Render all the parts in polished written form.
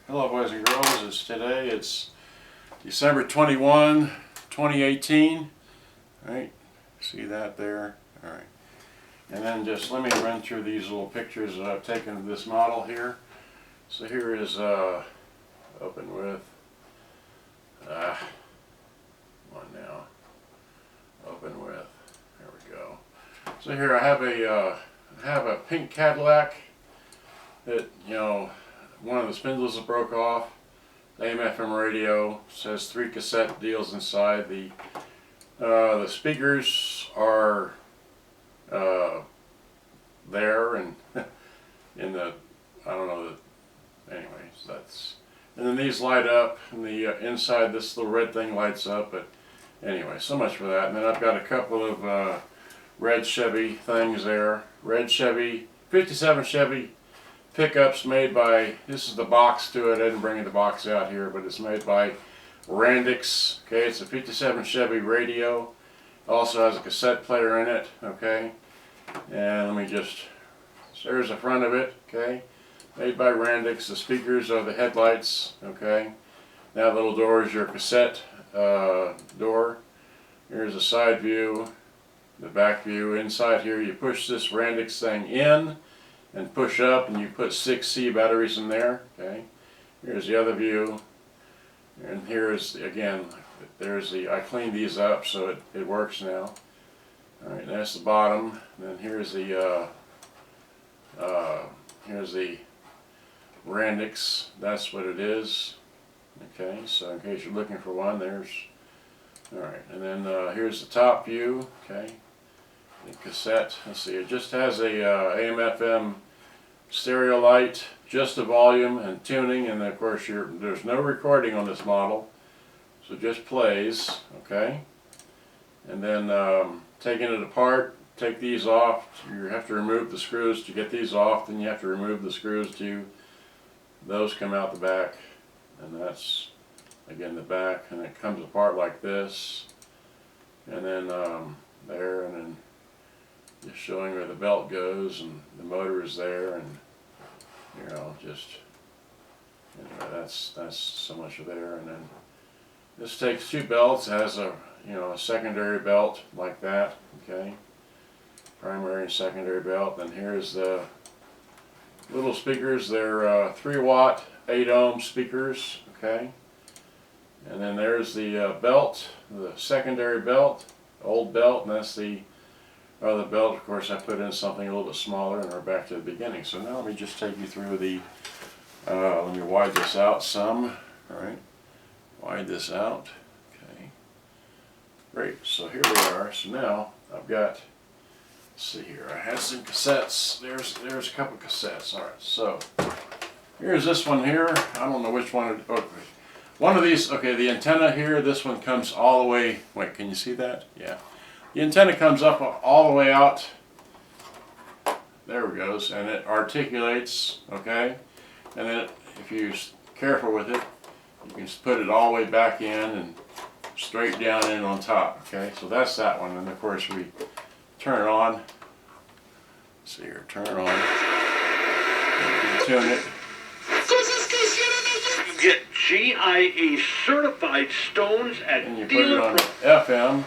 Hello boys and girls, it's December 21, 2018. Alright, see that there? Alright. And then just let me run through these little pictures that I've taken of this model here. So here is open with come on now. Open with, there we go. So here I have a pink Cadillac that, you know, one of the spindles broke off. AM/FM radio, says 3 cassette deals inside. The speakers are there and in the, I don't know, anyways, that's, and then these light up, and the inside this little red thing lights up. But anyway, so much for that. And then I've got a couple of red Chevy things there. Red Chevy, 57 Chevy pickups made by, this is the box to it. I didn't bring the box out here, but it's made by Randix. Okay, it's a 57 Chevy radio. Also has a cassette player in it. Okay, and let me just, so there's the front of it. Okay, made by Randix. The speakers are the headlights. Okay, that little door is your cassette door. Here's a side view, the back view. Inside here you push this Randix thing in and push up, and you put 6 C batteries in there. Okay, here's the other view, and here's again, there's the, I cleaned these up so it works now. Alright, that's the bottom. And then here's the Randix. That's what it is. Okay, so in case you're looking for one, there's, alright, and then here's the top view. Okay, the cassette, let's see, it just has a AM/FM stereo light, just the volume and tuning, and of course there's no recording on this model, so it just plays. Okay, and then taking it apart, take these off. You have to remove the screws to get these off, then you have to remove the screws to, those come out the back, and that's again the back, and it comes apart like this, and then there, and then just showing where the belt goes, and the motor is there, and you know, just anyway, that's so much of there. And then this takes 2 belts, has a, you know, a secondary belt like that. Okay, primary and secondary belt. Then here's the little speakers. They're 3 watt 8 ohm speakers. Okay, and then there's the belt, the secondary belt, old belt, and that's the other belt. Of course I put in something a little bit smaller, and we're back to the beginning. So now let me just take you through the, let me wide this out some. Alright, wide this out. Okay, great, so here we are. So now I've got, let's see here, I had some cassettes. There's a couple cassettes. Alright, so here's this one here. I don't know which one, okay. One of these, okay, the antenna here, this one comes all the way, wait, can you see that? Yeah. The antenna comes up all the way out. There it goes, and it articulates. Okay, and then if you're careful with it, you can just put it all the way back in and straight down in on top. Okay, so that's that one, and of course we turn it on. Let's see here, turn it on. You can tune it. You get GIA certified stones at and you put it on FM.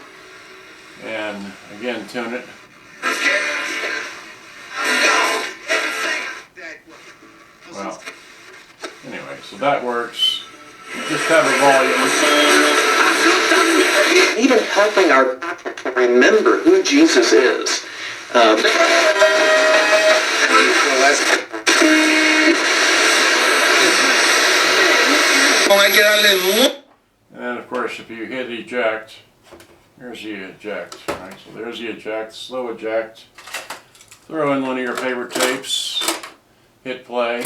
And again, tune it. Well, anyway, so that works. You just have a volume. Even helping our to remember who Jesus is. And then, of course, if you hit eject, here's the eject, right? So there's the eject, slow eject. Throw in one of your favorite tapes, hit play.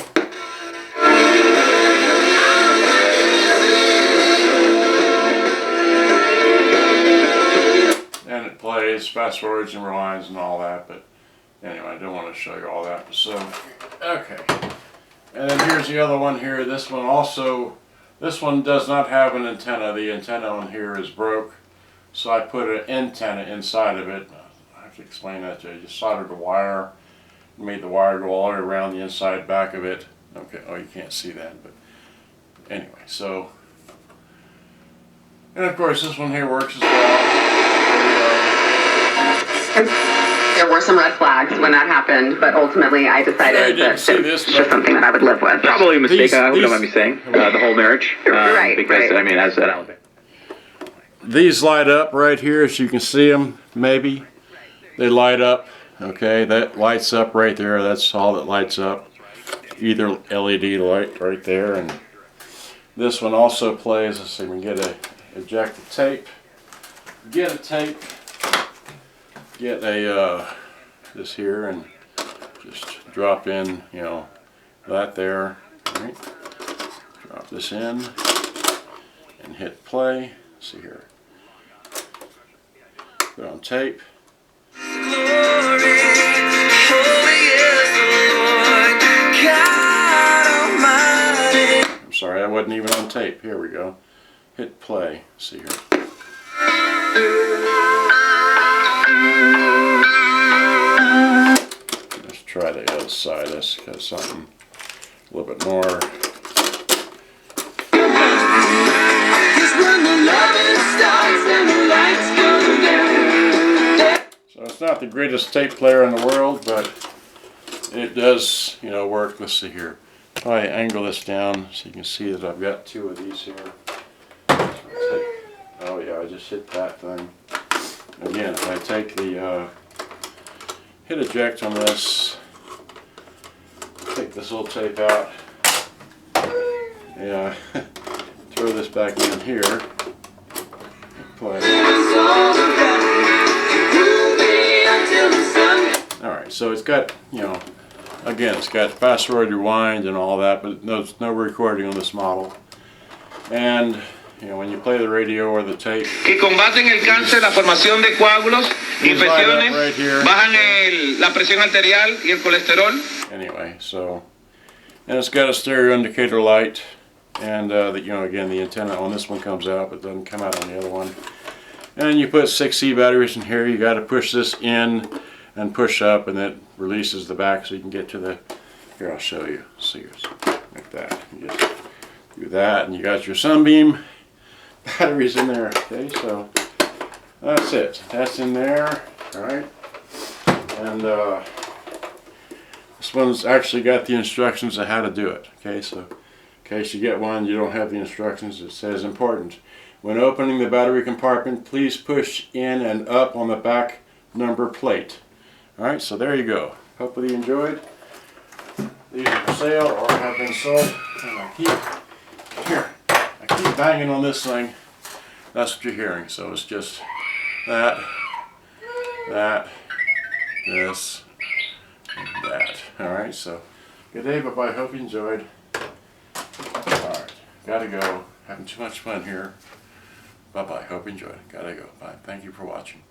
And it plays, fast forwards and rewinds and all that, but anyway, I don't want to show you all that. So, okay. And then here's the other one here. This one also, this one does not have an antenna. The antenna on here is broke. So I put an antenna inside of it. I have to explain that to you. Just soldered a wire, made the wire go all the way around the inside back of it. Okay, oh, you can't see that, but anyway, so, and of course this one here works as well. There were some red flags when that happened, but ultimately I decided that it's just something that I would live with. Probably a mistake, I hope you these- don't mind me saying, the whole marriage. Right, Because, right. I mean, as I don't think. These light up right here, as you can see them, maybe. They light up, okay, that lights up right there, that's all that lights up. Either LED light right there, and this one also plays, let's see, we can get a ejected tape, get a tape, get a, this here, and just drop in, you know, that there, right? Drop this in, and hit play, let's see here. Put on tape. I'm sorry, that wasn't even on tape. Here we go. Hit play. See here. Let's try the other side. Let's get something a little bit more. So it's not the greatest tape player in the world, but it does, you know, work. Let's see here. If I angle this down so you can see that I've got two of these here. Oh yeah, I just hit that thing. Again, if I take the, hit eject on this, take this little tape out, yeah, throw this back in here, play. Alright, so it's got, you know, again, it's got fast forward, rewind, and all that, but there's no recording on this model. And, you know, when you play the radio or the tape, Que combaten el cáncer, la formación de coágulos, infecciones, right here. bajan la presión arterial y el colesterol. Anyway, so, and it's got a stereo indicator light, and you know, again, the antenna on this one comes out, but doesn't come out on the other one. And you put 6C batteries in here. You got to push this in and push up, and it releases the back so you can get to the. Here, I'll show you. See, like that. You just do that, and you got your Sunbeam batteries in there. Okay, so that's it. That's in there. All right, and this one's actually got the instructions on how to do it. Okay, so in case you get one, you don't have the instructions. It says important. When opening the battery compartment, please push in and up on the back number plate. Alright, so there you go. Hopefully you enjoyed. These are for sale or have been sold. And I keep banging on this thing. That's what you're hearing. So it's just that, this, and that. Alright, so good day, bye-bye. Hope you enjoyed. Alright, gotta go. Having too much fun here. Bye-bye. Hope you enjoyed. Gotta go. Bye. Thank you for watching.